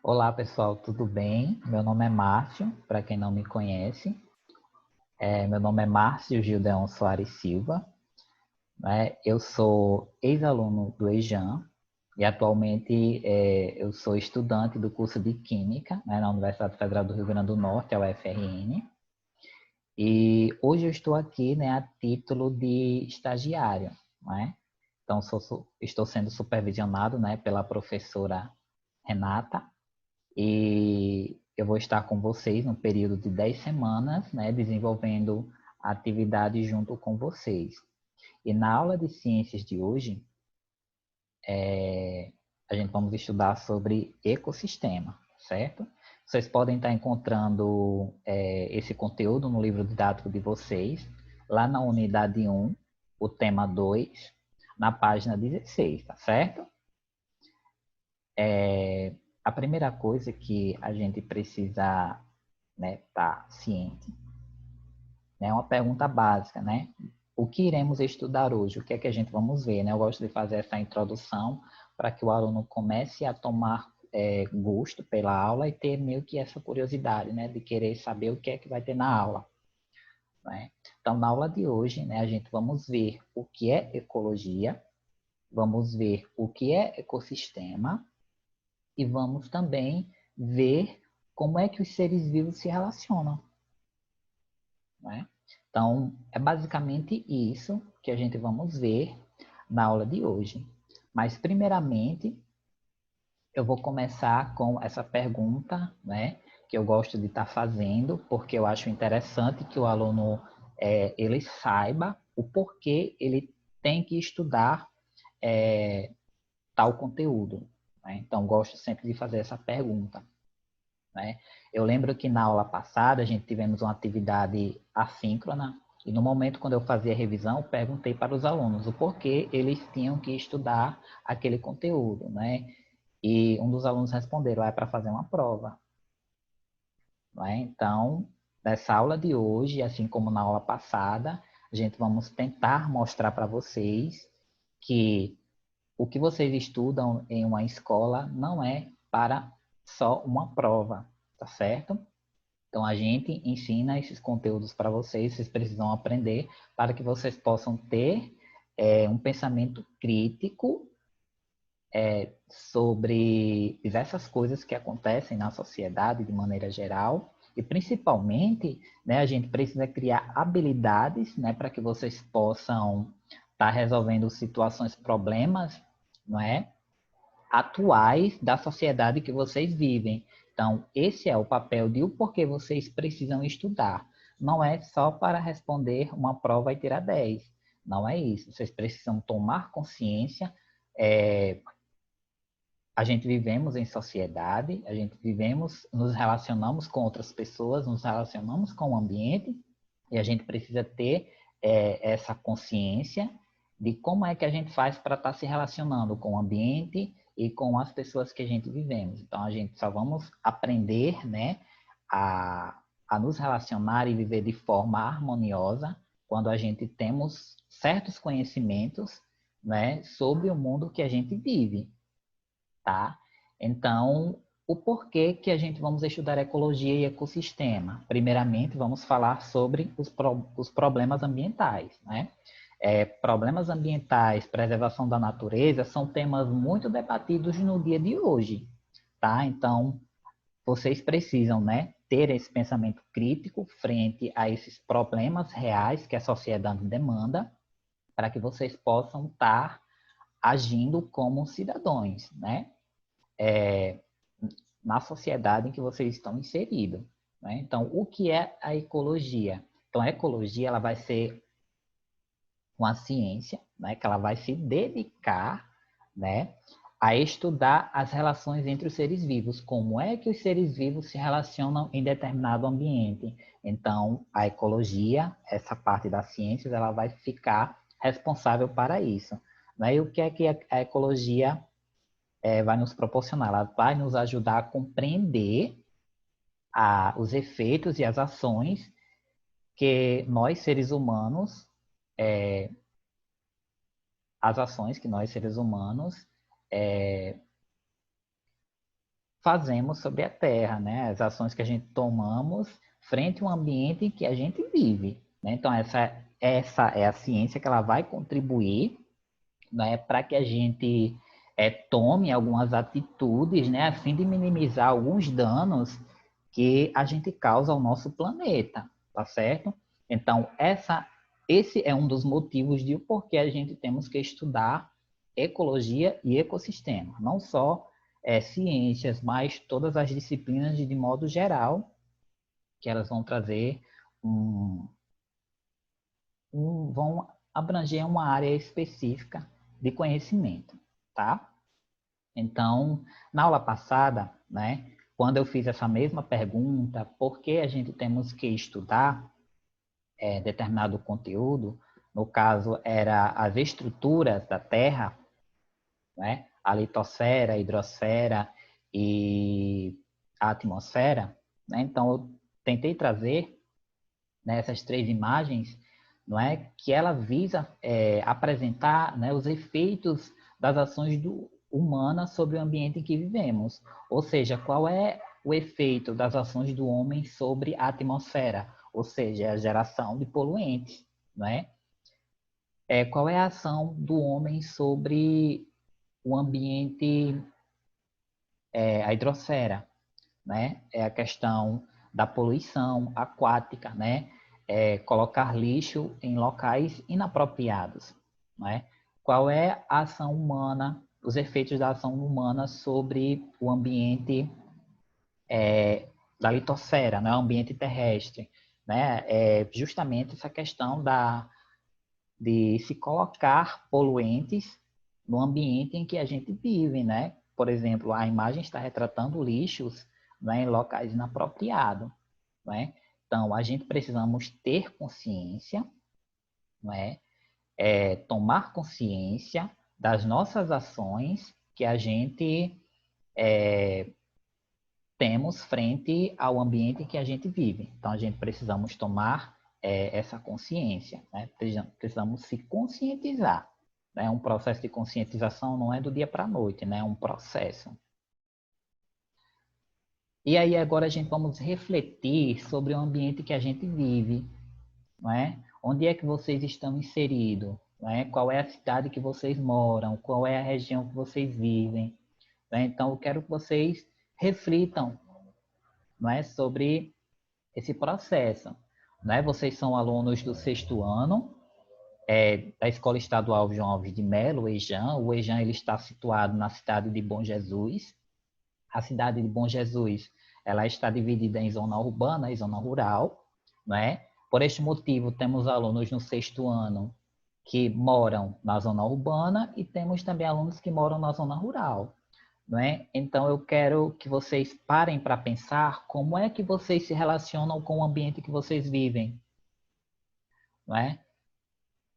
Olá pessoal, tudo bem? Meu nome é Márcio, para quem não me conhece. Meu nome é Márcio Gildeon Soares Silva, né? Eu sou ex-aluno do EJAM e atualmente eu sou estudante do curso de Química, né, na Universidade Federal do Rio Grande do Norte, a UFRN. E hoje eu estou aqui, né, a título de estagiário, né? Então estou sendo supervisionado, né, pela professora Renata. E eu vou estar com vocês no período de 10 semanas, né, desenvolvendo a atividade junto com vocês. E na aula de ciências de hoje, a gente vamos estudar sobre ecossistema, certo? Vocês podem estar encontrando esse conteúdo no livro didático de vocês, lá na unidade 1, o tema 2, na página 16, tá certo? A primeira coisa que a gente precisa, né, tá ciente, né, é uma pergunta básica, né? O que iremos estudar hoje? O que é que a gente vamos ver, né? Eu gosto de fazer essa introdução para que o aluno comece a tomar gosto pela aula e ter meio que essa curiosidade, né, de querer saber o que é que vai ter na aula, né? Então, na aula de hoje, né, a gente vamos ver o que é ecologia, vamos ver o que é ecossistema e vamos também ver como é que os seres vivos se relacionam, né? Então, é basicamente isso que a gente vamos ver na aula de hoje. Mas, primeiramente, eu vou começar com essa pergunta, né, que eu gosto de estar fazendo, porque eu acho interessante que o aluno ele saiba o porquê ele tem que estudar tal conteúdo, né? Então, gosto sempre de fazer essa pergunta, né? Eu lembro que na aula passada a gente tivemos uma atividade assíncrona e no momento quando eu fazia a revisão, eu perguntei para os alunos o porquê eles tinham que estudar aquele conteúdo, né? E um dos alunos respondeu, é para fazer uma prova, né? Então, nessa aula de hoje, assim como na aula passada, a gente vamos tentar mostrar para vocês que o que vocês estudam em uma escola não é para só uma prova, tá certo? Então, a gente ensina esses conteúdos para vocês, vocês precisam aprender para que vocês possam ter um pensamento crítico sobre diversas coisas que acontecem na sociedade de maneira geral. E, principalmente, né, a gente precisa criar habilidades, né, para que vocês possam estar resolvendo situações, problemas, não é? Atuais da sociedade que vocês vivem. Então, esse é o papel de o porquê vocês precisam estudar. Não é só para responder uma prova e tirar 10. Não é isso. Vocês precisam tomar consciência. A gente vivemos em sociedade, a gente vivemos, nos relacionamos com outras pessoas, nos relacionamos com o ambiente, e a gente precisa ter essa consciência de como é que a gente faz para estar se relacionando com o ambiente e com as pessoas que a gente vivemos. Então, a gente só vamos aprender, né, a nos relacionar e viver de forma harmoniosa quando a gente temos certos conhecimentos, né, sobre o mundo que a gente vive, tá? Então, o porquê que a gente vamos estudar ecologia e ecossistema? Primeiramente, vamos falar sobre os problemas ambientais, né? Problemas ambientais, preservação da natureza são temas muito debatidos no dia de hoje, tá? Então, vocês precisam, né, ter esse pensamento crítico frente a esses problemas reais que a sociedade demanda, para que vocês possam estar agindo como cidadãos, né? Na sociedade em que vocês estão inseridos, né? Então, o que é a ecologia? Então, a ecologia ela vai ser uma ciência, né, que ela vai se dedicar, né, a estudar as relações entre os seres vivos, como é que os seres vivos se relacionam em determinado ambiente. Então, a ecologia, essa parte das ciências, ela vai ficar responsável para isso, né? E o que é que a ecologia vai nos proporcionar? Ela vai nos ajudar a compreender os efeitos e as ações que nós, seres humanos, as ações que nós, seres humanos, fazemos sobre a Terra, né? As ações que a gente tomamos frente ao ambiente em que a gente vive, né? Então, essa é a ciência que ela vai contribuir, né, para que a gente tome algumas atitudes, né, a fim de minimizar alguns danos que a gente causa ao nosso planeta, tá certo? Então, esse é um dos motivos de porquê a gente temos que estudar ecologia e ecossistema, não só ciências, mas todas as disciplinas de modo geral, que elas vão trazer vão abranger uma área específica de conhecimento, tá? Então, na aula passada, né, quando eu fiz essa mesma pergunta, por que a gente temos que estudar determinado conteúdo, no caso era as estruturas da Terra, né, a litosfera, a hidrosfera e a atmosfera, né, então eu tentei trazer, né, essas três imagens, não é, que ela visa apresentar, né, os efeitos das ações humanas sobre o ambiente em que vivemos. Ou seja, qual é o efeito das ações do homem sobre a atmosfera, ou seja, a geração de poluentes, não é? Qual é a ação do homem sobre o ambiente, a hidrosfera, né? É a questão da poluição aquática, né? Colocar lixo em locais inapropriados, né? Qual é a ação humana, os efeitos da ação humana sobre o ambiente da litosfera, né? O ambiente terrestre, né? Justamente essa questão de se colocar poluentes no ambiente em que a gente vive, né? Por exemplo, a imagem está retratando lixos, né, em locais inapropriados, né? Então, a gente precisamos ter consciência, né? Tomar consciência das nossas ações que a gente temos frente ao ambiente em que a gente vive. Então, a gente precisamos tomar essa consciência, né? Precisamos se conscientizar. Né? Um processo de conscientização não é do dia para a noite, né? É um processo. E aí agora a gente vamos refletir sobre o ambiente que a gente vive, não é? Onde é que vocês estão inseridos? Não é? Qual é a cidade que vocês moram? Qual é a região que vocês vivem? Né? Então, eu quero que vocês reflitam, não é, sobre esse processo. Né? Vocês são alunos do sexto ano da Escola Estadual João Alves de Melo, o EJAM. O EJAM ele está situado na cidade de Bom Jesus. A cidade de Bom Jesus ela está dividida em zona urbana e zona rural. Né? Por este motivo, temos alunos no sexto ano que moram na zona urbana e temos também alunos que moram na zona rural. Não é? Então, eu quero que vocês parem para pensar como é que vocês se relacionam com o ambiente que vocês vivem. Não é?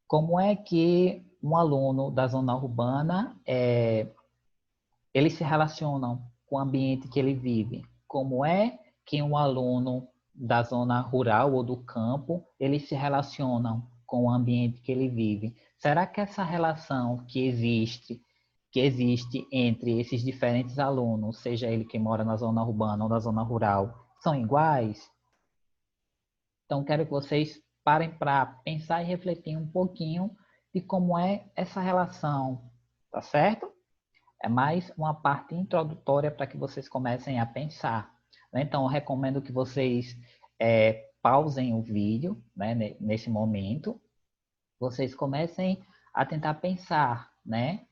Como é que um aluno da zona urbana, eles se relacionam com o ambiente que ele vive? Como é que um aluno da zona rural ou do campo, eles se relacionam com o ambiente que ele vive? Será que essa relação que existe entre esses diferentes alunos, seja ele que mora na zona urbana ou na zona rural, são iguais? Então, quero que vocês parem para pensar e refletir um pouquinho de como é essa relação, tá certo? É mais uma parte introdutória para que vocês comecem a pensar. Né? Então, eu recomendo que vocês pausem o vídeo, né, nesse momento, vocês comecem a tentar pensar, né,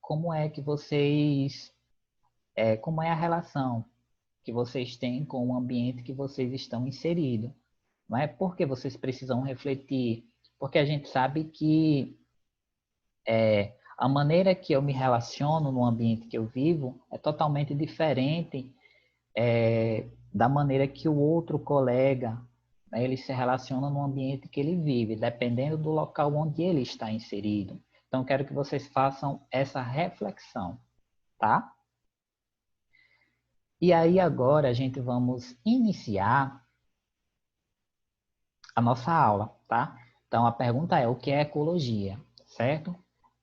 como é que vocês, como é a relação que vocês têm com o ambiente que vocês estão inseridos. Não é porque vocês precisam refletir, porque a gente sabe que a maneira que eu me relaciono no ambiente que eu vivo é totalmente diferente da maneira que o outro colega, né, ele se relaciona no ambiente que ele vive, dependendo do local onde ele está inserido. Então, quero que vocês façam essa reflexão, tá? E aí, agora, a gente vamos iniciar a nossa aula, tá? Então, a pergunta é, o que é ecologia, certo?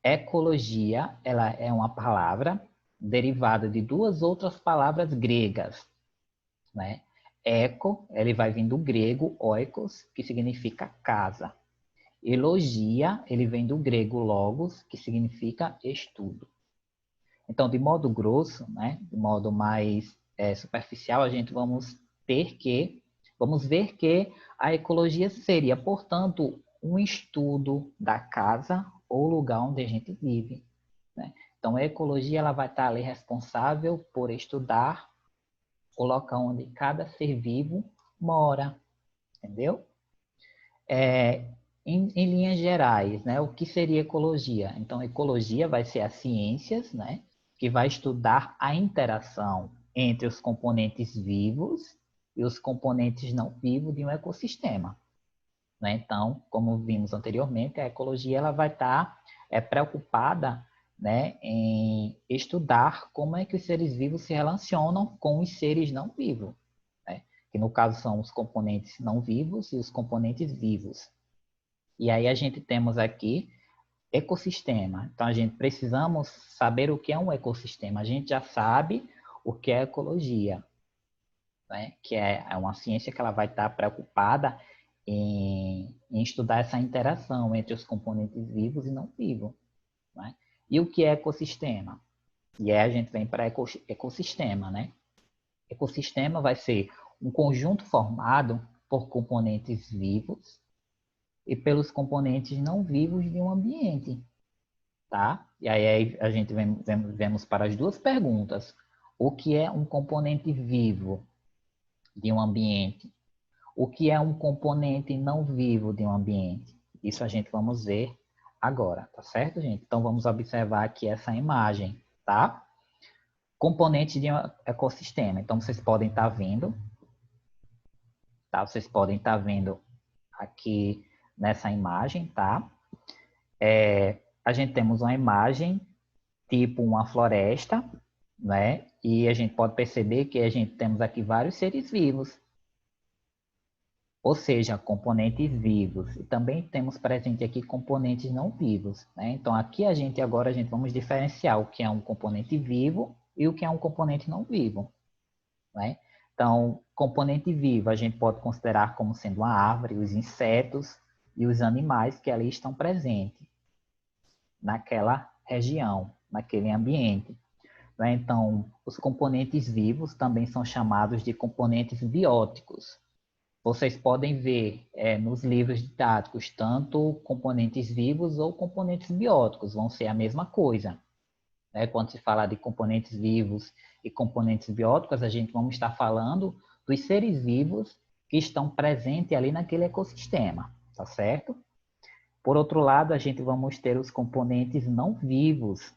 Ecologia, ela é uma palavra derivada de duas outras palavras gregas, né? Eco, ele vai vir do grego oikos, que significa casa. Elogia, ele vem do grego logos, que significa estudo. Então, de modo grosso, né, de modo mais superficial, a gente vamos ver que a ecologia seria, portanto, um estudo da casa ou lugar onde a gente vive, né? Então, a ecologia ela vai estar ali responsável por estudar o local onde cada ser vivo mora, entendeu? Em linhas gerais, né, o que seria ecologia? Então, ecologia vai ser as ciências, né, que vai estudar a interação entre os componentes vivos e os componentes não vivos de um ecossistema, né? Então, como vimos anteriormente, a ecologia ela vai estar preocupada, né, em estudar como é que os seres vivos se relacionam com os seres não vivos, né? Que no caso são os componentes não vivos e os componentes vivos. E aí a gente temos aqui ecossistema. Então a gente precisamos saber o que é um ecossistema. A gente já sabe o que é ecologia, né? Que é uma ciência que ela vai estar preocupada em estudar essa interação entre os componentes vivos e não vivos, né? E o que é ecossistema? E aí a gente vem para ecossistema, né? Ecossistema vai ser um conjunto formado por componentes vivos e pelos componentes não vivos de um ambiente, tá? E aí a gente vemos para as duas perguntas. O que é um componente vivo de um ambiente? O que é um componente não vivo de um ambiente? Isso a gente vamos ver agora, tá certo, gente? Então vamos observar aqui essa imagem, tá? Componente de um ecossistema. Então vocês podem estar vendo, tá? Vocês podem estar vendo aqui nessa imagem, tá? A gente temos uma imagem tipo uma floresta, né? E a gente pode perceber que a gente temos aqui vários seres vivos, ou seja, componentes vivos. E também temos presente aqui componentes não vivos, né? Então aqui agora a gente vamos diferenciar o que é um componente vivo e o que é um componente não vivo, né? Então, componente vivo a gente pode considerar como sendo uma árvore, os insetos e os animais que ali estão presentes naquela região, naquele ambiente, né? Então, os componentes vivos também são chamados de componentes bióticos. Vocês podem ver nos livros didáticos tanto componentes vivos ou componentes bióticos, vão ser a mesma coisa, né? Quando se fala de componentes vivos e componentes bióticos, a gente vamos estar falando dos seres vivos que estão presentes ali naquele ecossistema, tá certo? Por outro lado, a gente vamos ter os componentes não vivos,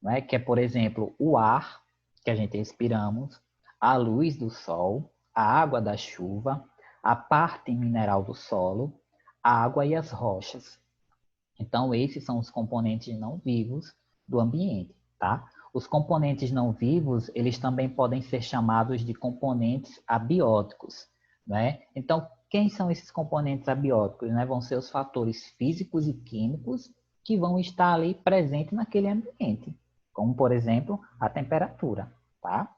né? Que é, por exemplo, o ar que a gente respiramos, a luz do sol, a água da chuva, a parte mineral do solo, a água e as rochas. Então, esses são os componentes não vivos do ambiente, tá? Os componentes não vivos, eles também podem ser chamados de componentes abióticos, né? Então, quem são esses componentes abióticos, né? Vão ser os fatores físicos e químicos que vão estar ali presentes naquele ambiente, como, por exemplo, a temperatura, tá?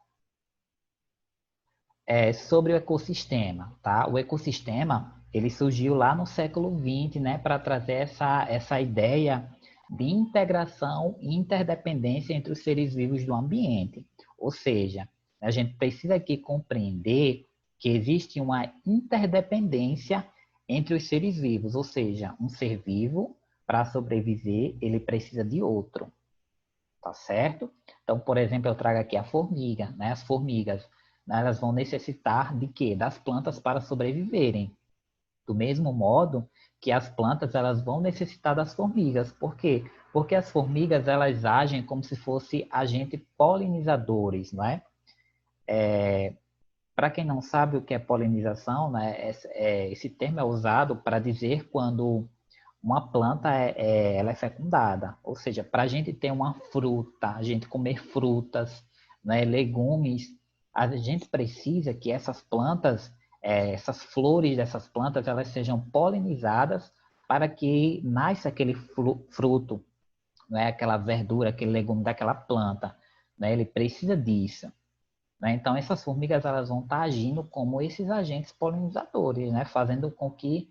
Sobre o ecossistema, tá? O ecossistema, ele surgiu lá no século XX, né, para trazer essa ideia de integração e interdependência entre os seres vivos do ambiente. Ou seja, a gente precisa aqui compreender que existe uma interdependência entre os seres vivos, ou seja, um ser vivo, para sobreviver, ele precisa de outro, tá certo? Então, por exemplo, eu trago aqui a formiga, né? As formigas, né, elas vão necessitar de quê? Das plantas para sobreviverem. Do mesmo modo que as plantas, elas vão necessitar das formigas. Por quê? Porque as formigas, elas agem como se fossem agentes polinizadores, não é? Para quem não sabe o que é polinização, né, esse termo é usado para dizer quando uma planta ela é fecundada, ou seja, para a gente ter uma fruta, a gente comer frutas, né, legumes, a gente precisa que essas plantas, essas flores dessas plantas, elas sejam polinizadas para que nasça aquele fruto, não é aquela verdura, aquele legume daquela planta, né? Ele precisa disso. Né? Então, essas formigas elas vão estar agindo como esses agentes polinizadores, né? Fazendo com que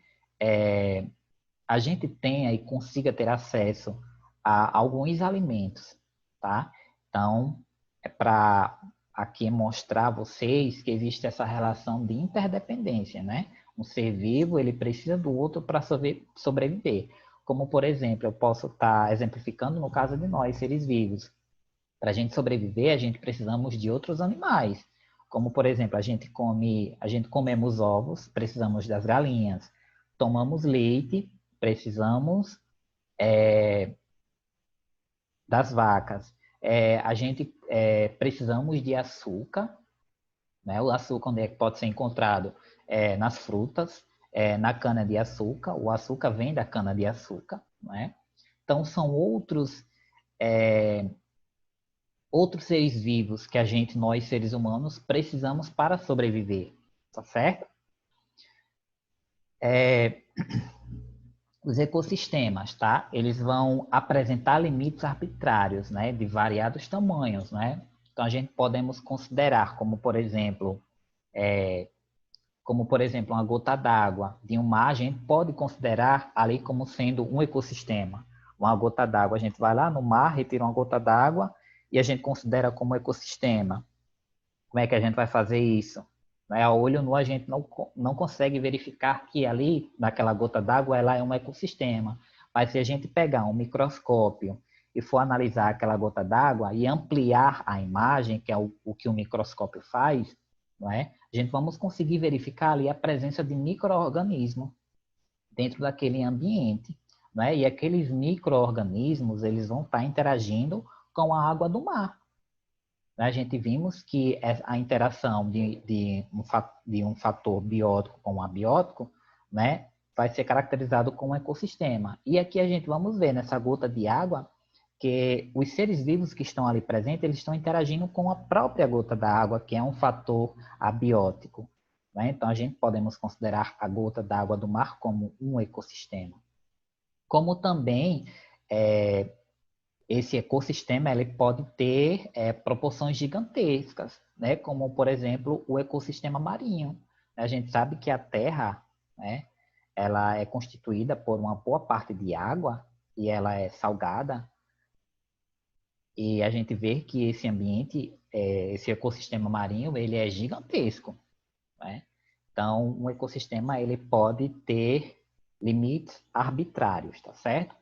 a gente tenha e consiga ter acesso a alguns alimentos, tá? Então, é para aqui mostrar a vocês que existe essa relação de interdependência, né? Um ser vivo, ele precisa do outro para sobreviver. Como, por exemplo, eu posso estar exemplificando no caso de nós, seres vivos. Para a gente sobreviver, a gente precisamos de outros animais. Como, por exemplo, a gente comemos ovos, precisamos das galinhas. Tomamos leite, precisamos das vacas. Precisamos de açúcar, né? O açúcar onde é que pode ser encontrado? Nas frutas, na cana-de-açúcar. O açúcar vem da cana-de-açúcar, né? Então, são outros seres vivos que nós seres humanos, precisamos para sobreviver, tá certo? Os ecossistemas, tá? Eles vão apresentar limites arbitrários, né? De variados tamanhos, né? Então, a gente podemos considerar como por exemplo, uma gota d'água de um mar, a gente pode considerar ali como sendo um ecossistema. Uma gota d'água, a gente vai lá no mar, retira uma gota d'água e a gente considera como ecossistema. Como é que a gente vai fazer isso? Né? A olho nu a gente não consegue verificar que ali, naquela gota d'água, ela é um ecossistema. Mas se a gente pegar um microscópio e for analisar aquela gota d'água e ampliar a imagem, que é o que o microscópio faz, não é? A gente vamos conseguir verificar ali a presença de micro-organismos dentro daquele ambiente. Né? E aqueles micro-organismos, eles vão estar interagindo com a água do mar. A gente vimos que a interação de um fator biótico com um abiótico, né, vai ser caracterizado como um ecossistema. E aqui a gente vamos ver nessa gota de água que os seres vivos que estão ali presentes, eles estão interagindo com a própria gota da água, que é um fator abiótico. Né? Então, a gente podemos considerar a gota d'água do mar como um ecossistema. Como também esse ecossistema ele pode ter proporções gigantescas, né? Como, por exemplo, o ecossistema marinho. A gente sabe que a Terra, né, ela é constituída por uma boa parte de água e ela é salgada. E a gente vê que esse ambiente, esse ecossistema marinho, ele é gigantesco, né? Então, um ecossistema ele pode ter limites arbitrários, tá certo?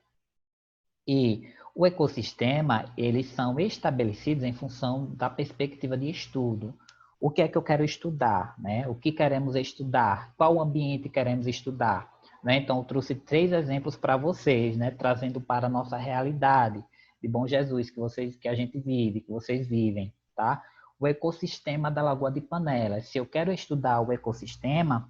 E o ecossistema, eles são estabelecidos em função da perspectiva de estudo. O que é que eu quero estudar? Né? O que queremos estudar? Qual ambiente queremos estudar? Né? Então, eu trouxe 3 exemplos para vocês, né? Trazendo para a nossa realidade de Bom Jesus, que a gente vive, que vocês vivem. Tá? O ecossistema da Lagoa de Panelas. Se eu quero estudar o ecossistema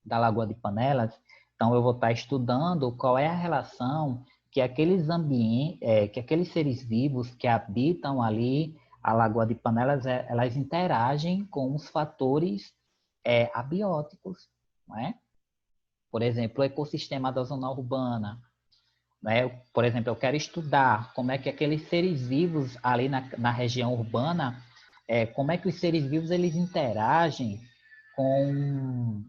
da Lagoa de Panelas, então eu vou estar estudando qual é a relação que que aqueles seres vivos que habitam ali a Lagoa de Panelas, elas interagem com os fatores abióticos, não é? Por exemplo, o ecossistema da zona urbana, né? Por exemplo, eu quero estudar como é que aqueles seres vivos ali na região urbana, como é que os seres vivos eles interagem com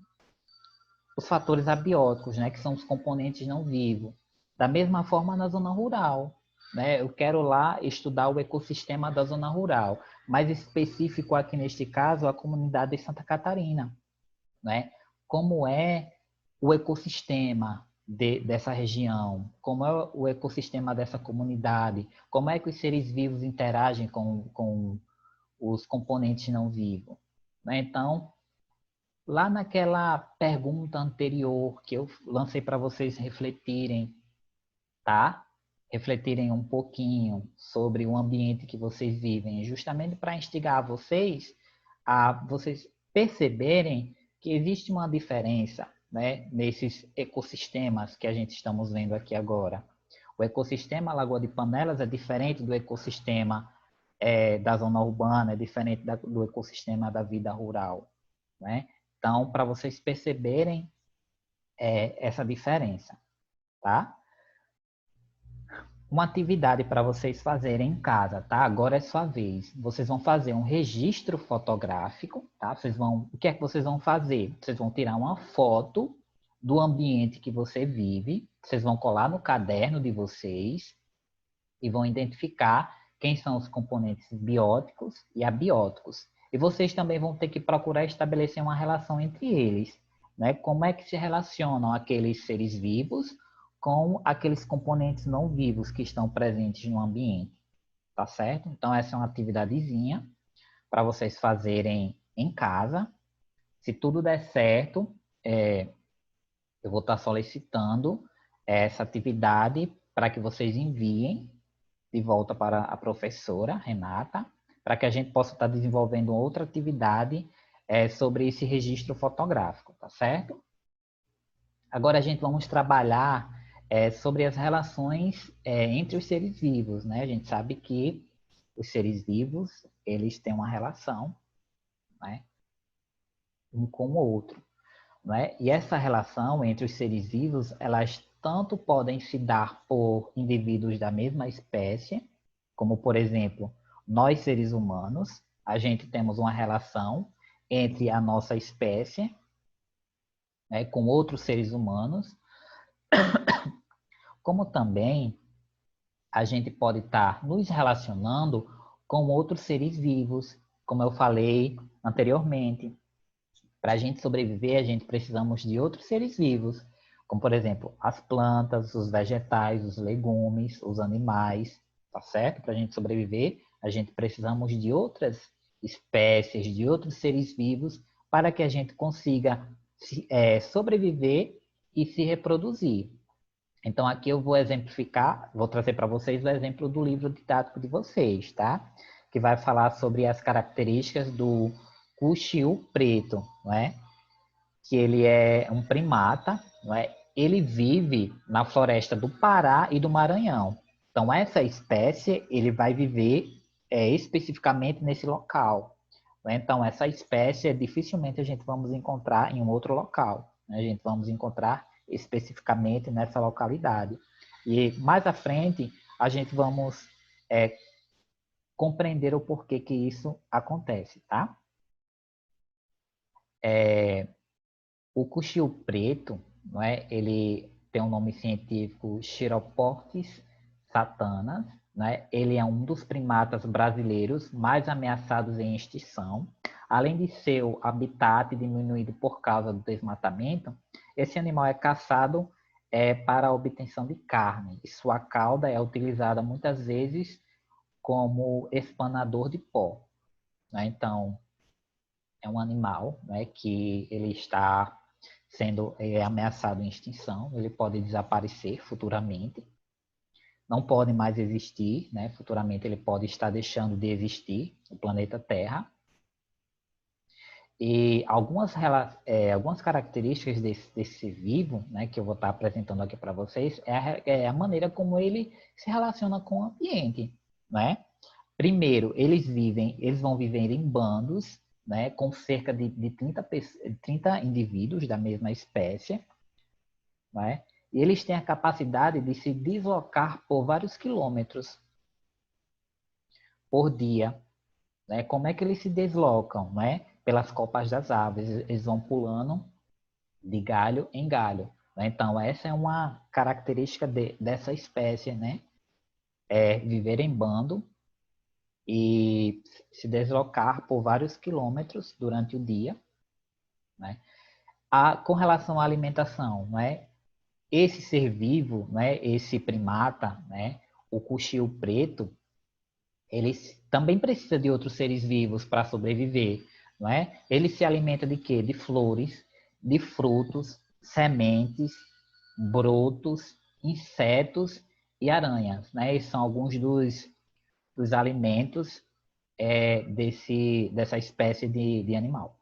os fatores abióticos, né, que são os componentes não vivos. Da mesma forma na zona rural, né? Eu quero lá estudar o ecossistema da zona rural, mais específico aqui neste caso a comunidade de Santa Catarina, né? Como é o ecossistema dessa região, como é o ecossistema dessa comunidade, como é que os seres vivos interagem com os componentes não vivos, né? Então, lá naquela pergunta anterior que eu lancei para vocês refletirem, tá? Refletirem um pouquinho sobre o ambiente que vocês vivem, justamente para instigar vocês a vocês perceberem que existe uma diferença, né, nesses ecossistemas que a gente estamos vendo aqui agora. O ecossistema Lagoa de Panelas é diferente do ecossistema da zona urbana, é diferente do ecossistema da vida rural, né? Então, para vocês perceberem essa diferença, tá? uma atividade para vocês fazerem em casa, tá? Agora é sua vez. Vocês vão fazer um registro fotográfico, tá? O que é que vocês vão fazer? Vocês vão tirar uma foto do ambiente que você vive, vocês vão colar no caderno de vocês e vão identificar quem são os componentes bióticos e abióticos. E vocês também vão ter que procurar estabelecer uma relação entre eles, né? Como é que se relacionam aqueles seres vivos com aqueles componentes não vivos que estão presentes no ambiente, tá certo? Então, essa é uma atividadezinha para vocês fazerem em casa. Se tudo der certo, eu vou estar solicitando essa atividade para que vocês enviem de volta para a professora Renata, para que a gente possa estar desenvolvendo outra atividade sobre esse registro fotográfico, tá certo? Agora a gente vamos trabalhar sobre as relações entre os seres vivos, né? A gente sabe que os seres vivos, eles têm uma relação, né? Um com o outro, né? E essa relação entre os seres vivos, elas tanto podem se dar por indivíduos da mesma espécie, como, por exemplo, nós seres humanos, a gente temos uma relação entre a nossa espécie, né, com outros seres humanos, como também a gente pode estar nos relacionando com outros seres vivos, como eu falei anteriormente. Para a gente sobreviver, a gente precisamos de outros seres vivos, como, por exemplo, as plantas, os vegetais, os legumes, os animais, tá certo? Para a gente sobreviver, a gente precisamos de outras espécies, de outros seres vivos, para que a gente consiga sobreviver e se reproduzir. Então, aqui eu vou exemplificar, vou trazer para vocês o exemplo do livro didático de vocês, tá? Que vai falar sobre as características do cuxiu preto, não é? Que ele é um primata, não é? Ele vive na floresta do Pará e do Maranhão. Então, essa espécie, ele vai viver especificamente nesse local. Não é? Então, essa espécie, dificilmente a gente vamos encontrar em um outro local. Né? A gente vamos encontrar especificamente nessa localidade. E mais à frente, a gente vamos compreender o porquê que isso acontece, tá? O cuxiu preto, não é? Ele tem um nome científico Chiroportis satanas, né? Ele é um dos primatas brasileiros mais ameaçados em extinção. Além de seu habitat diminuído por causa do desmatamento, esse animal é caçado para a obtenção de carne. E sua cauda é utilizada muitas vezes como espanador de pó. Né? Então, é um animal, né, que ele está sendo ameaçado em extinção, ele pode desaparecer futuramente, não pode mais existir, né, futuramente ele pode estar deixando de existir no planeta Terra. E algumas características desse ser vivo, né, que eu vou estar apresentando aqui para vocês, é a maneira como ele se relaciona com o ambiente, né? Primeiro, eles vão viver em bandos, né, com cerca de 30 indivíduos da mesma espécie, né? E eles têm a capacidade de se deslocar por vários quilômetros por dia. Né? Como é que eles se deslocam? Né? Pelas copas das árvores, eles vão pulando de galho em galho. Né? Então, essa é uma característica dessa espécie, né? É viver em bando e se deslocar por vários quilômetros durante o dia. Né? Com relação à alimentação, né? Esse ser vivo, né? Esse primata, né? O cuxiu preto, ele também precisa de outros seres vivos para sobreviver, não é? Ele se alimenta de quê? De flores, de frutos, sementes, brotos, insetos e aranhas, né? Esses são alguns dos alimentos dessa espécie de animal,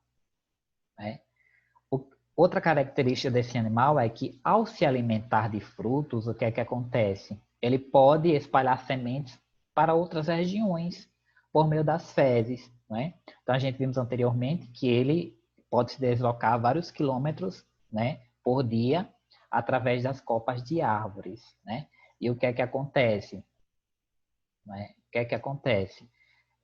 né? Outra característica desse animal é que, ao se alimentar de frutos, o que é que acontece? Ele pode espalhar sementes para outras regiões por meio das fezes, né? Então, a gente vimos anteriormente que ele pode se deslocar vários quilômetros, né, por dia através das copas de árvores, né? E o que é que acontece? Né? O que é que acontece?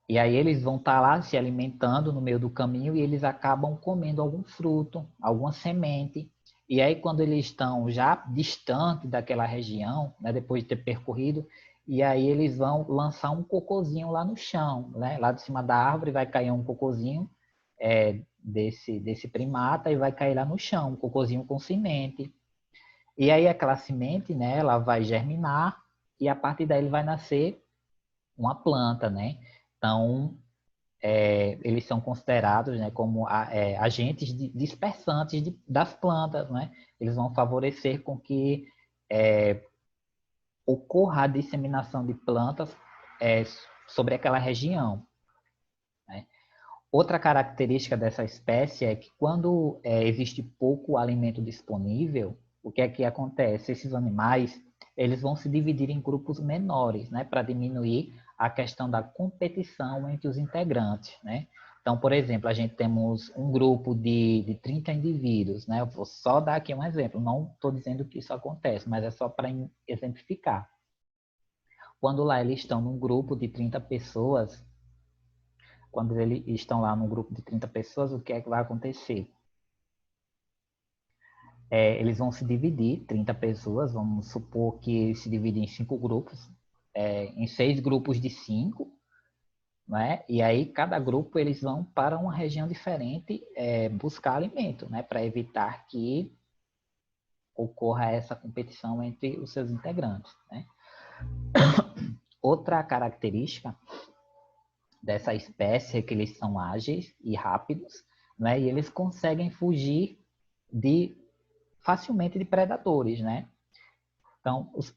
E aí eles vão estar lá se alimentando no meio do caminho e eles acabam comendo algum fruto, alguma semente. E aí quando eles estão já distante daquela região, né, depois de ter percorrido, e aí eles vão lançar um cocôzinho lá no chão, né? Lá de cima da árvore vai cair um cocôzinho desse primata e vai cair lá no chão, um cocôzinho com semente. E aí aquela semente, né, ela vai germinar e a partir daí vai nascer uma planta, né? Então, eles são considerados, né, como agentes dispersantes das plantas, né? Eles vão favorecer com que ocorra a disseminação de plantas é, sobre aquela região, né? Outra característica dessa espécie é que quando existe pouco alimento disponível, o que é que acontece? Esses animais, eles vão se dividir em grupos menores, né, para diminuir a questão da competição entre os integrantes, né? Então, por exemplo, a gente temos um grupo de 30 indivíduos, né? Eu vou só dar aqui um exemplo, não estou dizendo que isso acontece, mas é só para exemplificar. Quando lá eles estão num grupo de 30 pessoas, quando eles estão lá num grupo de 30 pessoas, o que é que vai acontecer? Eles vão se dividir, 30 pessoas, vamos supor que se dividem em 5 grupos, em 6 grupos de 5, né? E aí cada grupo eles vão para uma região diferente buscar alimento, né? Para evitar que ocorra essa competição entre os seus integrantes, né? Outra característica dessa espécie é que eles são ágeis e rápidos, né? E eles conseguem fugir facilmente de predadores, né? Então, os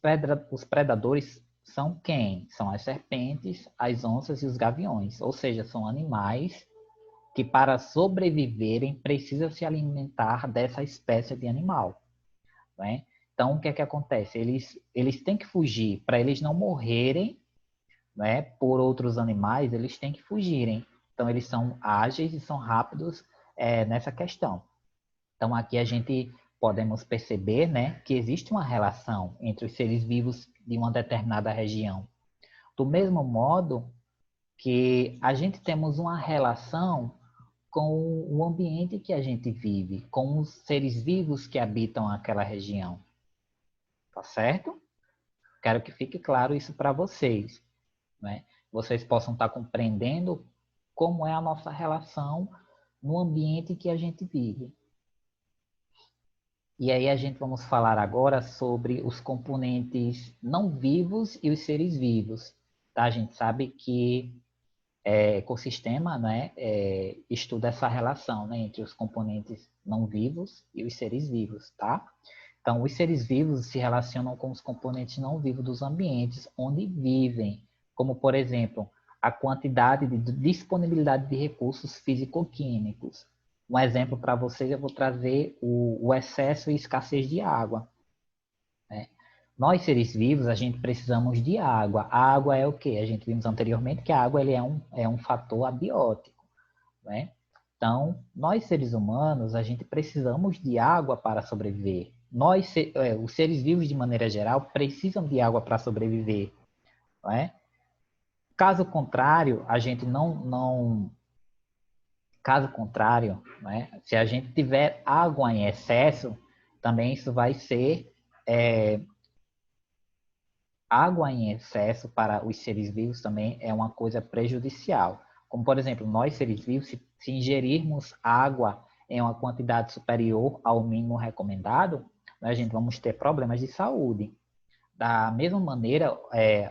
predadores são quem? São as serpentes, as onças e os gaviões, ou seja, são animais que para sobreviverem precisam se alimentar dessa espécie de animal, né? Então, o que é que acontece? Eles têm que fugir, para eles não morrerem, né, por outros animais, eles têm que fugirem. Então, eles são ágeis e são rápidos nessa questão. Então, aqui a gente podemos perceber, né, que existe uma relação entre os seres vivos de uma determinada região. Do mesmo modo que a gente temos uma relação com o ambiente que a gente vive, com os seres vivos que habitam aquela região. Tá certo? Quero que fique claro isso para vocês, né? Vocês possam estar compreendendo como é a nossa relação no ambiente que a gente vive. E aí a gente vamos falar agora sobre os componentes não vivos e os seres vivos. Tá? A gente sabe que ecossistema, né, estuda essa relação, né, entre os componentes não vivos e os seres vivos, tá? Então, os seres vivos se relacionam com os componentes não vivos dos ambientes onde vivem, como, por exemplo, a quantidade de disponibilidade de recursos físico-químicos. Um exemplo para vocês, eu vou trazer o excesso e escassez de água, né? Nós, seres vivos, a gente precisamos de água. A água é o quê? A gente vimos anteriormente que a água ele é um fator abiótico, né? Então, nós, seres humanos, a gente precisamos de água para sobreviver. Os seres vivos, de maneira geral, precisam de água para sobreviver, não é? Caso contrário, a gente não caso contrário, né? Se a gente tiver água em excesso, também isso vai ser água em excesso para os seres vivos também é uma coisa prejudicial. Como, por exemplo, nós seres vivos, se ingerirmos água em uma quantidade superior ao mínimo recomendado, né, a gente vamos ter problemas de saúde. Da mesma maneira,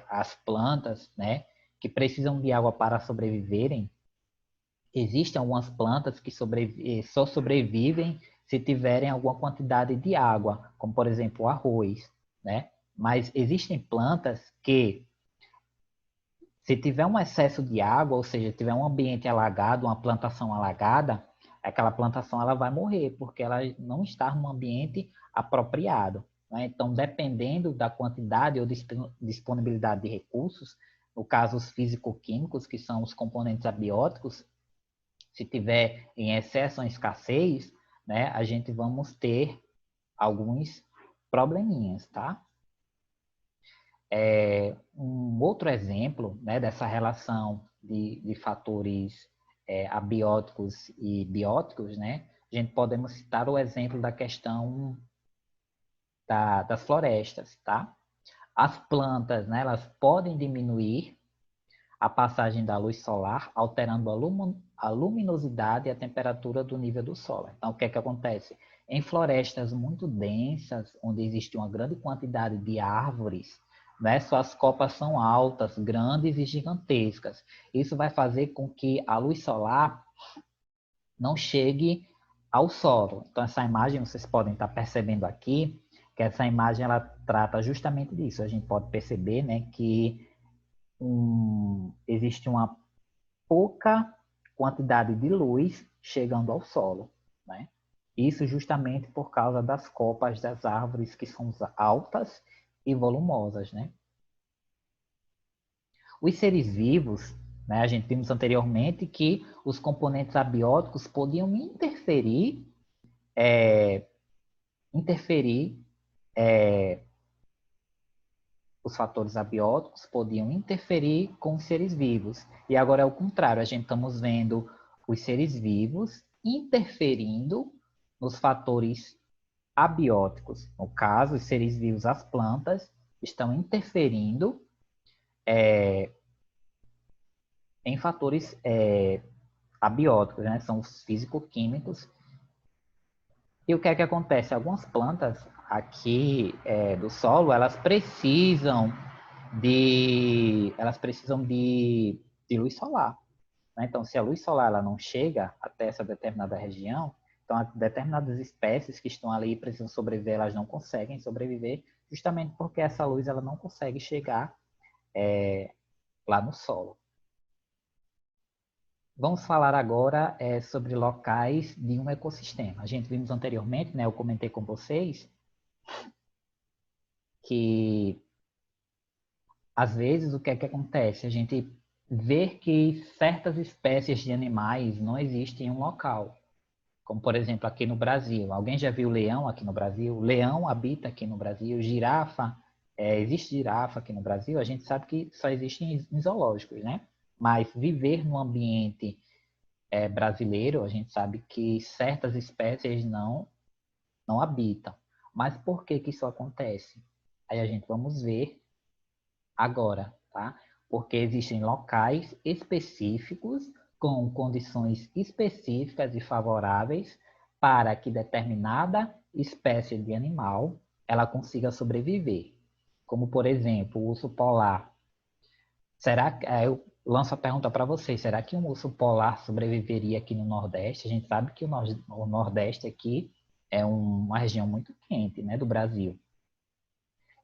as plantas, né, que precisam de água para sobreviverem, existem algumas plantas que só sobrevivem se tiverem alguma quantidade de água, como por exemplo o arroz, né? Mas existem plantas que, se tiver um excesso de água, ou seja, tiver um ambiente alagado, uma plantação alagada, aquela plantação ela vai morrer, porque ela não está num ambiente apropriado, né? Então, dependendo da quantidade ou disponibilidade de recursos, no caso os físico-químicos, que são os componentes abióticos, se tiver em excesso ou em escassez, né, a gente vamos ter alguns probleminhas, tá? Um outro exemplo, né, dessa relação de fatores abióticos e bióticos, né, a gente podemos citar o exemplo da questão das florestas, tá? As plantas, né, elas podem diminuir a passagem da luz solar, alterando a luminosidade e a temperatura do nível do solo. Então, o que é que acontece? Em florestas muito densas, onde existe uma grande quantidade de árvores, né, suas copas são altas, grandes e gigantescas. Isso vai fazer com que a luz solar não chegue ao solo. Então, essa imagem, vocês podem estar percebendo aqui, que essa imagem ela trata justamente disso. A gente pode perceber, né, que existe uma pouca quantidade de luz chegando ao solo, né? Isso justamente por causa das copas das árvores que são altas e volumosas, né? Os seres vivos, né, a gente vimos anteriormente que os componentes abióticos podiam os fatores abióticos podiam interferir com os seres vivos. E agora é o contrário, a gente estamos vendo os seres vivos interferindo nos fatores abióticos. No caso, os seres vivos, as plantas, estão interferindo em fatores abióticos, né? São os físico-químicos. E o que é que acontece? Algumas plantas aqui do solo, elas precisam de luz solar, né? Então, se a luz solar ela não chega até essa determinada região, então determinadas espécies que estão ali e precisam sobreviver, elas não conseguem sobreviver, justamente porque essa luz ela não consegue chegar lá no solo. Vamos falar agora sobre locais de um ecossistema. A gente vimos anteriormente, né? Eu comentei com vocês que às vezes o que é que acontece? A gente vê que certas espécies de animais não existem em um local. Como, por exemplo, aqui no Brasil. Alguém já viu leão aqui no Brasil? Leão habita aqui no Brasil. Girafa, existe girafa aqui no Brasil? A gente sabe que só existe em zoológicos, né? Mas viver no ambiente brasileiro, a gente sabe que certas espécies não habitam. Mas por que que isso acontece? Aí a gente vamos ver agora, tá? Porque existem locais específicos com condições específicas e favoráveis para que determinada espécie de animal ela consiga sobreviver. Como, por exemplo, o urso polar. Será que, eu lanço a pergunta para vocês, será que um urso polar sobreviveria aqui no Nordeste? A gente sabe que o Nordeste aqui é uma região muito quente, né, do Brasil.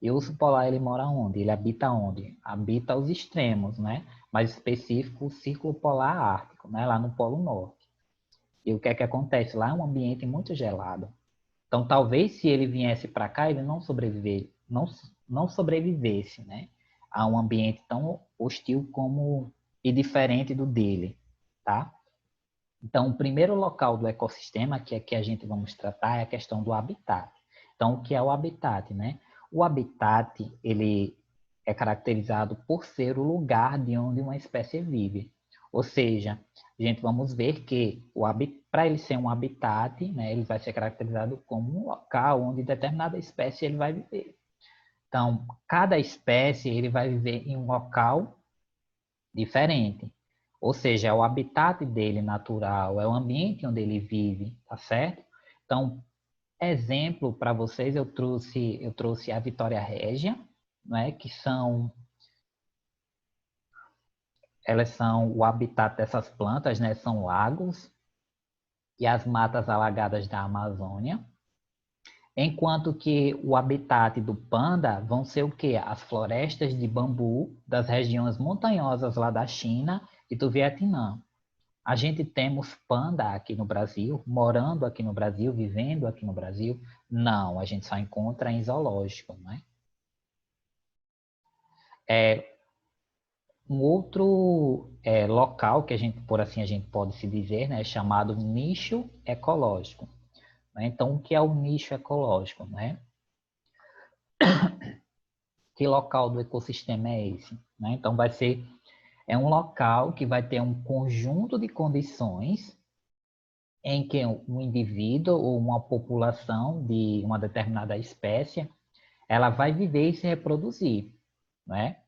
E o urso polar, ele mora onde? Ele habita onde? Habita os extremos, né? Mais específico, o Círculo Polar Ártico, né? Lá no Polo Norte. E o que é que acontece? Lá é um ambiente muito gelado. Então, talvez se ele viesse para cá, ele não sobrevivesse, né? A um ambiente tão hostil como e diferente do dele, tá? Então, o primeiro local do ecossistema que a gente vamos tratar é a questão do habitat. Então, o que é o habitat, né? O habitat, ele é caracterizado por ser o lugar de onde uma espécie vive. Ou seja, a gente vamos ver que para ele ser um habitat, né, ele vai ser caracterizado como um local onde determinada espécie ele vai viver. Então, cada espécie ele vai viver em um local diferente. Ou seja, é o habitat dele natural, é o ambiente onde ele vive, tá certo? Então, exemplo para vocês, eu trouxe a Vitória Régia, né, elas são o habitat dessas plantas, né, são lagos e as matas alagadas da Amazônia. Enquanto que o habitat do panda vão ser o quê? As florestas de bambu das regiões montanhosas lá da China e do Vietnã. A gente temos panda aqui no Brasil, morando aqui no Brasil, vivendo aqui no Brasil? Não, a gente só encontra em zoológico, né? Um outro local que a gente, por assim a gente pode se dizer, né, é chamado nicho ecológico. Né? Então, o que é o nicho ecológico, né? Que local do ecossistema é esse? Né? Então, é um local que vai ter um conjunto de condições em que um indivíduo ou uma população de uma determinada espécie, ela vai viver e se reproduzir, né?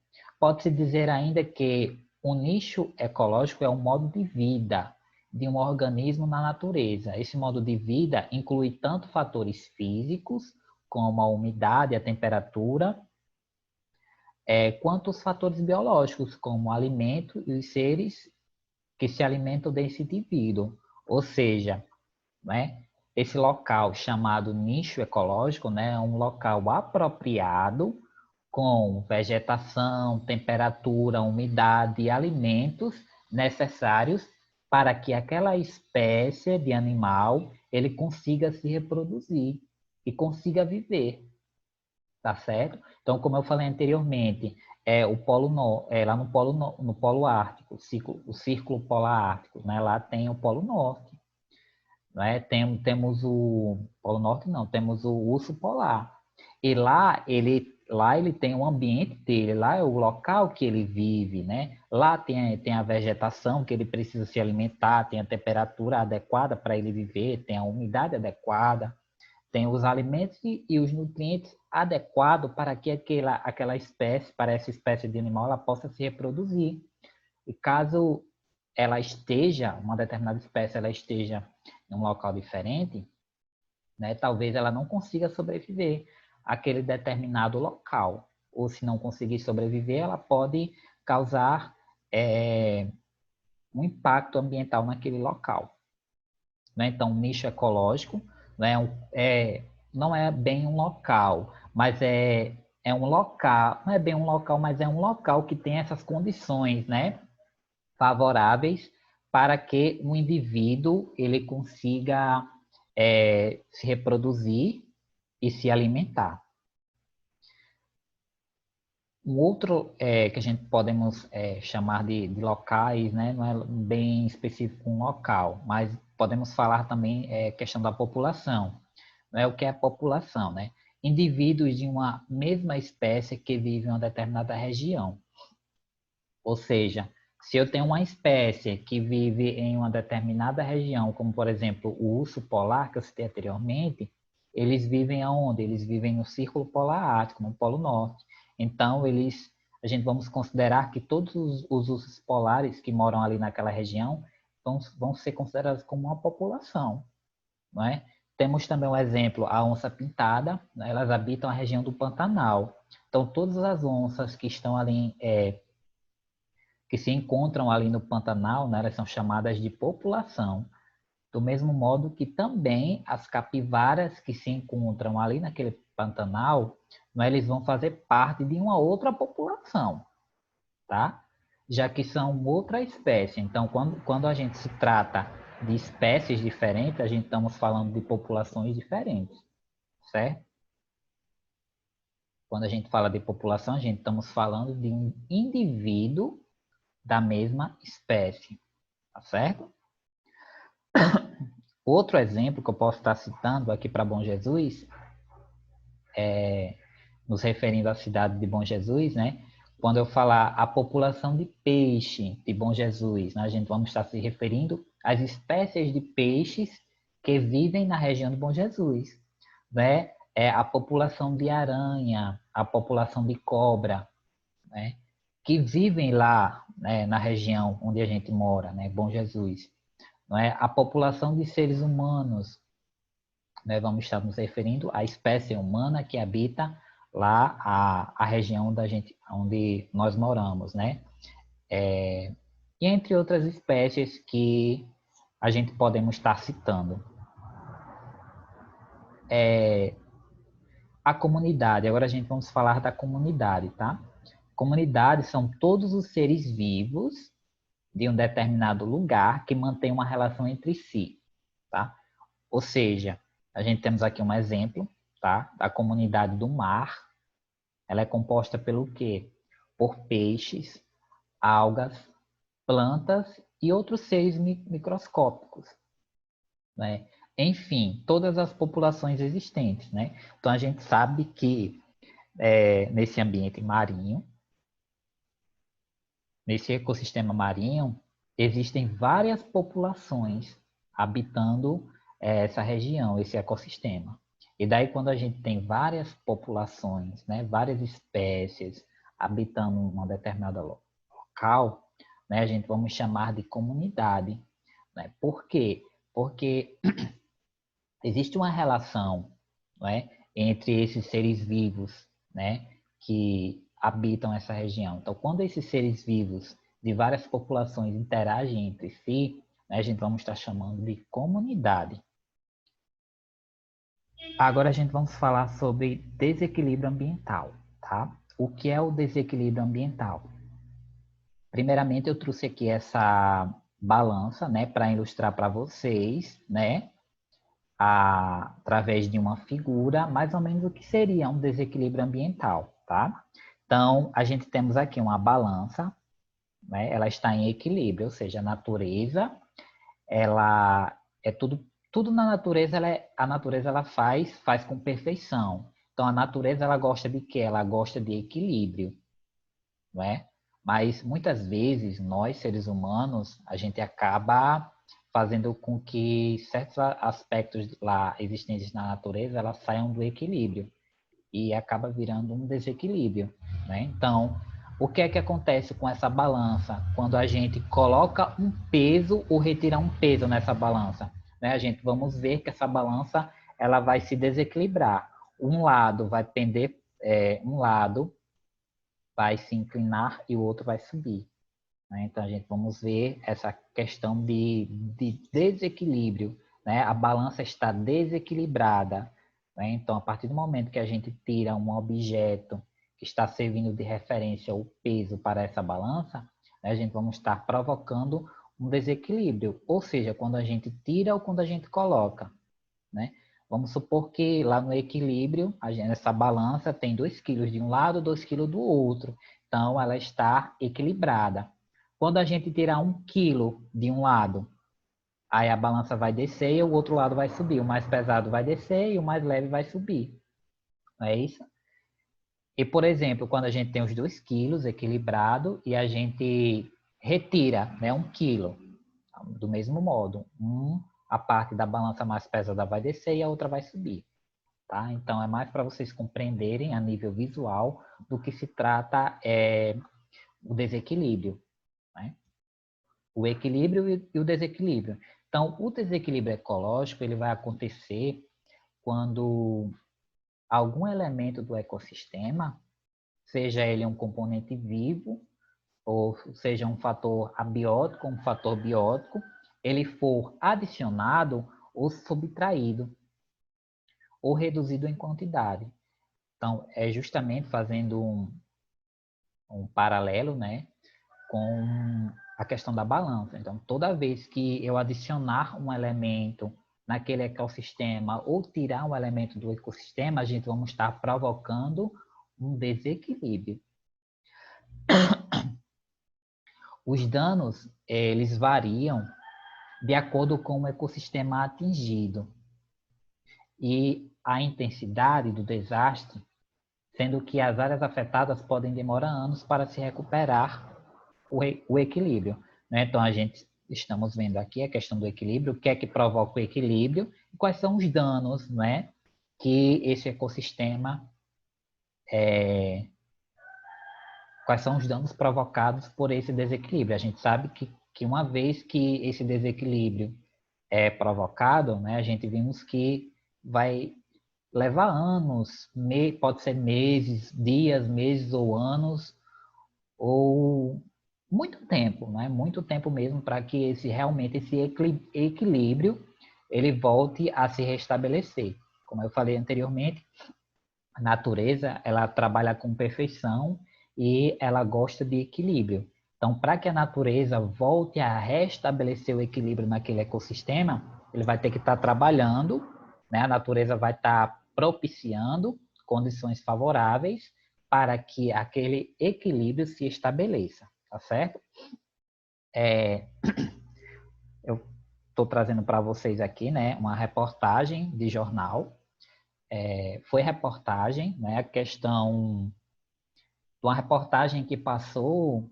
Pode-se dizer ainda que o nicho ecológico é um modo de vida de um organismo na natureza. Esse modo de vida inclui tanto fatores físicos, como a umidade, a temperatura, quanto os fatores biológicos, como o alimento e os seres que se alimentam desse indivíduo. Ou seja, né, esse local chamado nicho ecológico, né, é um local apropriado com vegetação, temperatura, umidade e alimentos necessários para que aquela espécie de animal ele consiga se reproduzir e consiga viver, tá certo? Então, como eu falei anteriormente, o lá no polo ártico, o círculo polar ártico, né? Lá tem o polo norte, né? Temos o polo norte, não, temos o urso polar. E lá ele tem o ambiente dele, lá é o local que ele vive, né? Lá tem a vegetação que ele precisa se alimentar, tem a temperatura adequada para ele viver, tem a umidade adequada, tem os alimentos e os nutrientes adequados para que aquela espécie, para essa espécie de animal, ela possa se reproduzir. E caso uma determinada espécie, ela esteja em um local diferente, né, talvez ela não consiga sobreviver àquele determinado local. Ou se não conseguir sobreviver, ela pode causar um impacto ambiental naquele local. Né? Então, o nicho ecológico, né, não é bem um local, mas é um local, não é bem um local, mas é um local que tem essas condições, né, favoráveis para que o indivíduo ele consiga se reproduzir e se alimentar. Um outro que a gente podemos chamar de locais, né, não é bem específico um local, mas podemos falar também questão da população. Não é o que é a população, né? Indivíduos de uma mesma espécie que vivem em uma determinada região. Ou seja, se eu tenho uma espécie que vive em uma determinada região, como por exemplo o urso polar que eu citei anteriormente, eles vivem aonde? Eles vivem no círculo polar ártico, no polo norte. Então a gente vamos considerar que todos os ursos polares que moram ali naquela região vão ser considerados como uma população, não é? Temos também o exemplo, a onça-pintada, né? Elas habitam a região do Pantanal. Então, todas as onças que estão ali que se encontram ali no Pantanal, né, elas são chamadas de população, do mesmo modo que também as capivaras que se encontram ali naquele Pantanal, né, eles vão fazer parte de uma outra população, tá? Já que são outra espécie. Então, quando a gente se trata de espécies diferentes, a gente estamos falando de populações diferentes, certo? Quando a gente fala de população, a gente estamos falando de um indivíduo da mesma espécie, tá certo? Outro exemplo que eu posso estar citando aqui para Bom Jesus, nos referindo à cidade de Bom Jesus, né? Quando eu falar a população de peixe de Bom Jesus, né? A gente vamos estar se referindo às espécies de peixes que vivem na região de Bom Jesus, né? A população de aranha, a população de cobra, né? Que vivem lá, né, na região onde a gente mora, né? Bom Jesus. Não é? A população de seres humanos, né? Vamos estar nos referindo à espécie humana que habita lá a região onde nós moramos, né? E entre outras espécies que a gente podemos estar citando. A comunidade, agora a gente vamos falar da comunidade, tá? Comunidades são todos os seres vivos de um determinado lugar que mantêm uma relação entre si, tá? Ou seja, a gente temos aqui um exemplo, tá? Da comunidade do mar. Ela é composta pelo quê? Por peixes, algas, plantas e outros seres microscópicos, né? Enfim, todas as populações existentes, né? Então a gente sabe que nesse ambiente marinho. Nesse ecossistema marinho, existem várias populações habitando essa região, esse ecossistema. E daí, quando a gente tem várias populações, né, várias espécies habitando uma determinada local, né, a gente vamos chamar de comunidade. Né? Por quê? Porque existe uma relação, né, entre esses seres vivos, né, que habitam essa região. Então, quando esses seres vivos de várias populações interagem entre si, né, a gente vamos estar chamando de comunidade. Agora a gente vamos falar sobre desequilíbrio ambiental, tá? O que é o desequilíbrio ambiental? Primeiramente, eu trouxe aqui essa balança, né, para ilustrar para vocês, né, através de uma figura, mais ou menos o que seria um desequilíbrio ambiental, tá? Então, a gente temos aqui uma balança, né? Ela está em equilíbrio, ou seja, a natureza, ela é tudo na natureza, a natureza ela faz com perfeição. Então, a natureza ela gosta de quê? Ela gosta de equilíbrio, não é? Mas muitas vezes nós, seres humanos, a gente acaba fazendo com que certos aspectos lá existentes na natureza elas saiam do equilíbrio e acaba virando um desequilíbrio, né? Então, o que é que acontece com essa balança quando a gente coloca um peso ou retira um peso nessa balança? Né? A gente vamos ver que essa balança ela vai se desequilibrar. Um lado vai pender, um lado vai se inclinar e o outro vai subir. Né? Então, a gente vamos ver essa questão de desequilíbrio. Né? A balança está desequilibrada. Né? Então, a partir do momento que a gente tira um objeto que está servindo de referência o peso para essa balança, né? A gente vamos estar provocando um desequilíbrio. Ou seja, quando a gente tira ou quando a gente coloca. Né? Vamos supor que lá no equilíbrio, essa balança tem 2 quilos de um lado, 2 quilos do outro. Então, ela está equilibrada. Quando a gente tirar 1 quilo de um lado, aí a balança vai descer e o outro lado vai subir. O mais pesado vai descer e o mais leve vai subir. Não é isso? E, por exemplo, quando a gente tem os 2 quilos equilibrado e a gente retira, né, 1 quilo, do mesmo modo, a parte da balança mais pesada vai descer e a outra vai subir. Tá? Então, é mais para vocês compreenderem a nível visual do que se trata o desequilíbrio. Né? O equilíbrio e o desequilíbrio. Então, o desequilíbrio ecológico ele vai acontecer quando algum elemento do ecossistema, seja ele um componente vivo, ou seja um fator abiótico, um fator biótico, ele for adicionado ou subtraído ou reduzido em quantidade. Então, é justamente fazendo um paralelo, né, com a questão da balança. Então, toda vez que eu adicionar um elemento naquele ecossistema ou tirar um elemento do ecossistema, a gente vamos estar provocando um desequilíbrio. Os danos, eles variam de acordo com o ecossistema atingido e a intensidade do desastre, sendo que as áreas afetadas podem demorar anos para se recuperar o equilíbrio. Né? Então, a gente estamos vendo aqui a questão do equilíbrio, o que é que provoca o equilíbrio e quais são os danos, né, que esse ecossistema, quais são os danos provocados por esse desequilíbrio. A gente sabe que uma vez que esse desequilíbrio é provocado, né, a gente vimos que vai levar anos, pode ser meses, dias, meses ou anos, ou muito tempo, né? Muito tempo mesmo para que realmente esse equilíbrio ele volte a se restabelecer. Como eu falei anteriormente, a natureza ela trabalha com perfeição e ela gosta de equilíbrio. Então, para que a natureza volte a restabelecer o equilíbrio naquele ecossistema, ele vai ter que estar trabalhando, né? A natureza vai estar propiciando condições favoráveis para que aquele equilíbrio se estabeleça, tá certo? Eu estou trazendo para vocês aqui, né, uma reportagem de jornal foi reportagem, né, a questão de uma reportagem que passou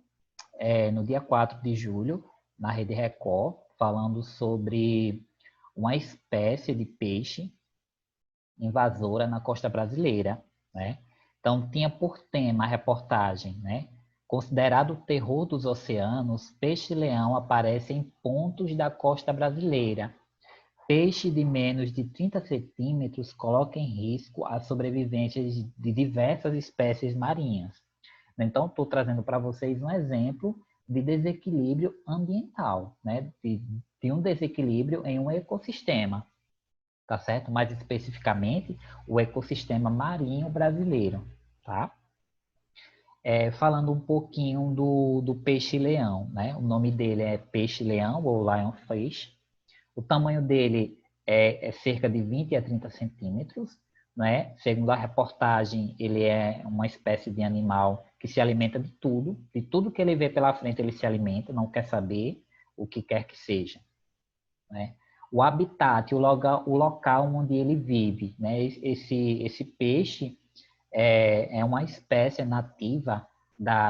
no dia 4 de julho, na Rede Record, falando sobre uma espécie de peixe invasora na costa brasileira, né? Então, tinha por tema a reportagem, né? Considerado o terror dos oceanos, peixe-leão aparece em pontos da costa brasileira. Peixe de menos de 30 centímetros coloca em risco a sobrevivência de diversas espécies marinhas. Então, estou trazendo para vocês um exemplo de desequilíbrio ambiental, né? De um desequilíbrio em um ecossistema, tá certo? Mais especificamente, o ecossistema marinho brasileiro, tá? Falando um pouquinho do peixe-leão, né? O nome dele é peixe-leão ou lionfish. O tamanho dele é cerca de 20 a 30 centímetros, né? Segundo a reportagem, ele é uma espécie de animal que se alimenta de tudo que ele vê pela frente ele se alimenta, não quer saber o que quer que seja, né? O habitat, o local onde ele vive, né? Esse peixe é uma espécie nativa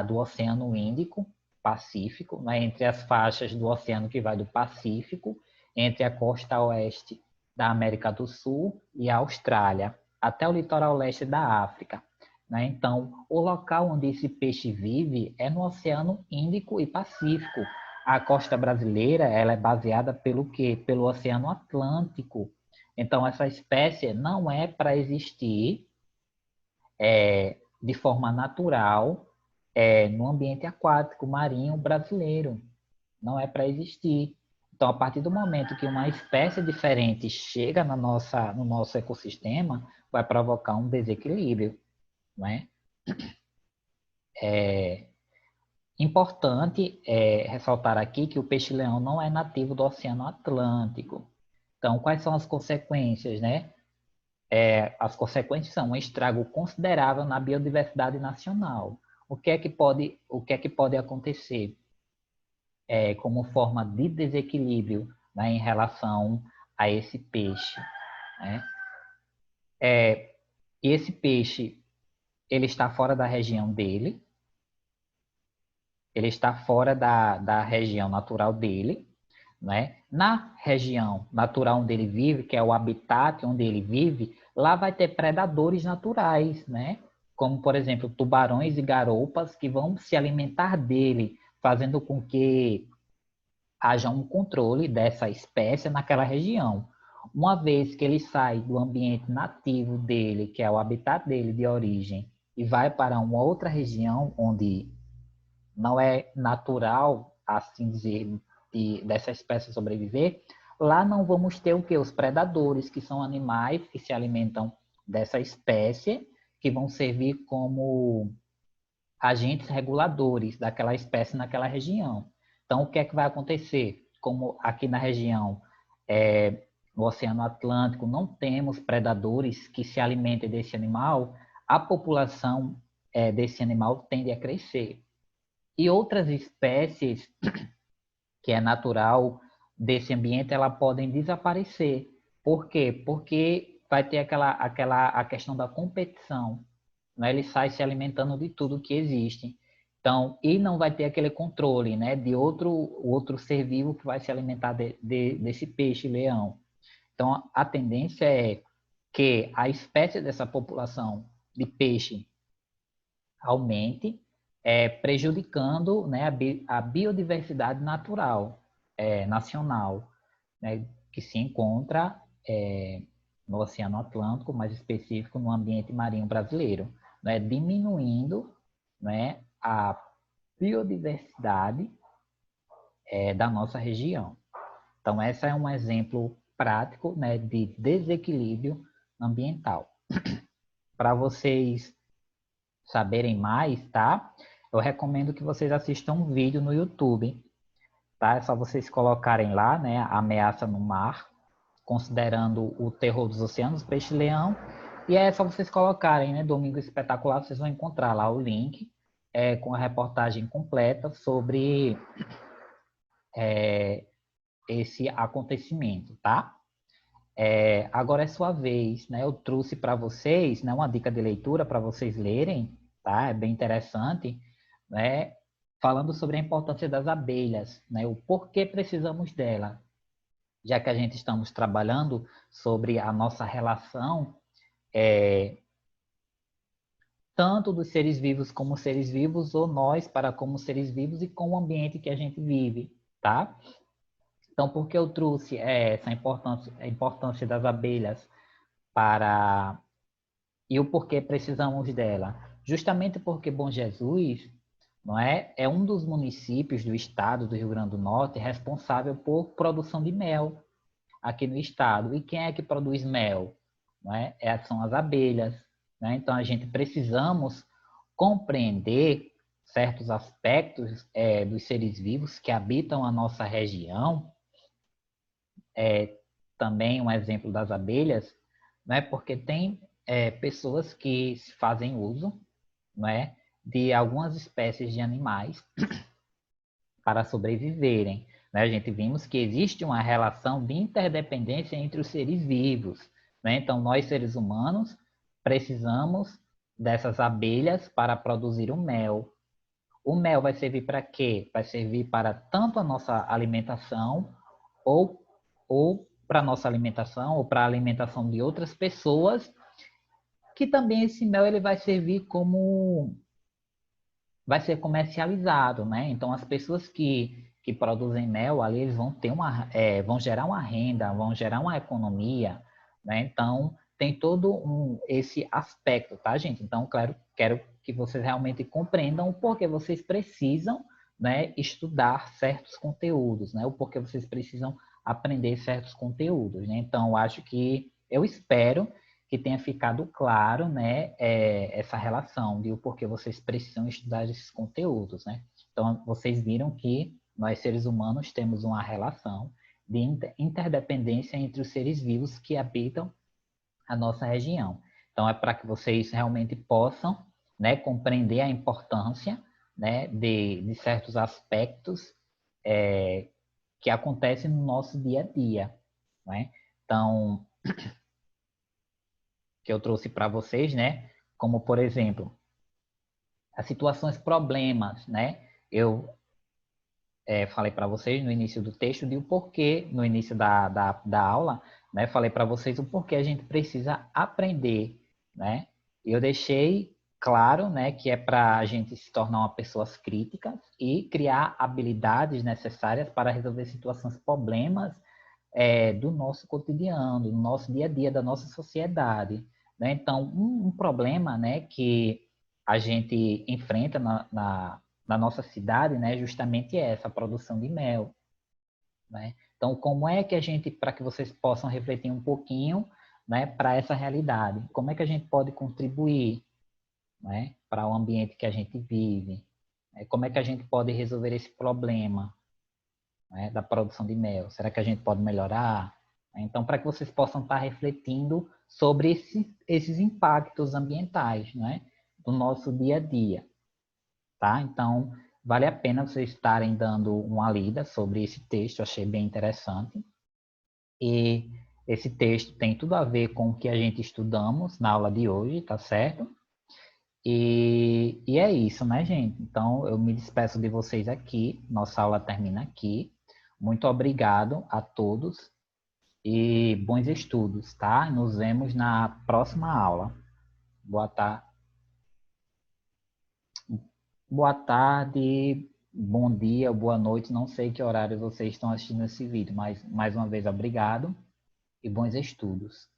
do Oceano Índico, Pacífico, né? Entre as faixas do oceano que vai do Pacífico, entre a costa oeste da América do Sul e a Austrália, até o litoral leste da África, né? Então, o local onde esse peixe vive é no Oceano Índico e Pacífico. A costa brasileira ela é baseada pelo quê? Pelo Oceano Atlântico. Então, essa espécie não é para existir de forma natural no ambiente aquático marinho brasileiro. Não é para existir. Então, a partir do momento que uma espécie diferente chega no nosso ecossistema, vai provocar um desequilíbrio, né? Importante ressaltar aqui que o peixe-leão não é nativo do Oceano Atlântico. Então, quais são as consequências, né? As consequências são um estrago considerável na biodiversidade nacional. O que é que pode acontecer como forma de desequilíbrio, né, em relação a esse peixe, né? E esse peixe, ele está fora da região dele, ele está fora da região natural dele, né? Na região natural onde ele vive, que é o habitat onde ele vive, lá vai ter predadores naturais, né? Como, por exemplo, tubarões e garoupas que vão se alimentar dele, fazendo com que haja um controle dessa espécie naquela região. Uma vez que ele sai do ambiente nativo dele, que é o habitat dele de origem, e vai para uma outra região onde não é natural, assim dizer, dessa espécie sobreviver, lá não vamos ter o que? Os predadores, que são animais que se alimentam dessa espécie, que vão servir como agentes reguladores daquela espécie naquela região. Então, o que é que vai acontecer? Como aqui na região, no Oceano Atlântico, não temos predadores que se alimentem desse animal, a população desse animal tende a crescer. E outras espécies que é natural desse ambiente, elas podem desaparecer. Por quê? Porque vai ter a questão da competição, né? Ele sai se alimentando de tudo que existe. Então, e não vai ter aquele controle, né, de outro ser vivo que vai se alimentar desse peixe-leão. Então, a tendência é que a espécie dessa população de peixe aumente, prejudicando, né, a biodiversidade natural nacional, né, que se encontra no Oceano Atlântico, mais específico no ambiente marinho brasileiro, né, diminuindo, né, a biodiversidade da nossa região. Então, esse é um exemplo prático, né, de desequilíbrio ambiental. Para vocês saberem mais, tá? Eu recomendo que vocês assistam um vídeo no YouTube, tá? É só vocês colocarem lá, né, Ameaça no Mar, considerando o terror dos oceanos, peixe-leão, e é só vocês colocarem, né, Domingo Espetacular, vocês vão encontrar lá o link com a reportagem completa sobre esse acontecimento, tá? Agora é sua vez, né? Eu trouxe para vocês, né, uma dica de leitura para vocês lerem, tá? É bem interessante, né? Falando sobre a importância das abelhas, né? O porquê precisamos dela, já que a gente estamos trabalhando sobre a nossa relação, tanto dos seres vivos como seres vivos, ou nós para como seres vivos e com o ambiente que a gente vive, tá? Então, por que eu trouxe essa importância, a importância das abelhas para e o porquê precisamos dela? Justamente porque Bom Jesus, não é um dos municípios do estado do Rio Grande do Norte responsável por produção de mel aqui no estado. E quem é que produz mel? Não é? São as abelhas. Né? Então, a gente precisamos compreender certos aspectos dos seres vivos que habitam a nossa região. Também um exemplo das abelhas, né? Porque tem pessoas que fazem uso, né, de algumas espécies de animais para sobreviverem. Né? A gente vimos que existe uma relação de interdependência entre os seres vivos. Né? Então, nós, seres humanos, precisamos dessas abelhas para produzir o mel. O mel vai servir para quê? Vai servir para tanto a nossa alimentação, ou para a nossa alimentação, ou para a alimentação de outras pessoas, que também esse mel ele vai servir como vai ser comercializado, né? Então as pessoas que produzem mel ali eles vão ter vão gerar uma renda, vão gerar uma economia, né? Então tem todo esse aspecto, tá, gente? Então, claro, quero que vocês realmente compreendam o porquê vocês precisam, né, estudar certos conteúdos, né? O porquê vocês precisam aprender certos conteúdos, né? Então, acho que eu espero que tenha ficado claro, né, essa relação de o porquê vocês precisam estudar esses conteúdos, né? Então, vocês viram que nós, seres humanos, temos uma relação de interdependência entre os seres vivos que habitam a nossa região. Então, é para que vocês realmente possam, né, compreender a importância, né, de certos aspectos que acontecem no nosso dia a dia, né? Então, que eu trouxe para vocês, né? Como, por exemplo, as situações problemas, né? Eu falei para vocês no início do texto de o porquê, no início da aula, né? Falei para vocês o porquê a gente precisa aprender, né? Eu deixei claro, né, que é para a gente se tornar uma pessoas críticas e criar habilidades necessárias para resolver situações, problemas do nosso cotidiano, do nosso dia a dia, da nossa sociedade. Né? Então, um problema, né, que a gente enfrenta na nossa cidade, né, justamente é essa produção de mel. Né? Então, como é que a gente, para que vocês possam refletir um pouquinho, né, para essa realidade, como é que a gente pode contribuir, né, para o ambiente que a gente vive? Né? Como é que a gente pode resolver esse problema, né, da produção de mel? Será que a gente pode melhorar? Então, para que vocês possam estar refletindo sobre esses impactos ambientais, né, do nosso dia a dia, tá? Então, vale a pena vocês estarem dando uma lida sobre esse texto, achei bem interessante. E esse texto tem tudo a ver com o que a gente estudamos na aula de hoje, tá certo? E é isso, né, gente? Então, eu me despeço de vocês aqui. Nossa aula termina aqui. Muito obrigado a todos e bons estudos, tá? Nos vemos na próxima aula. Boa tarde, boa tarde, bom dia, boa noite. Não sei que horário vocês estão assistindo esse vídeo, mas mais uma vez obrigado e bons estudos.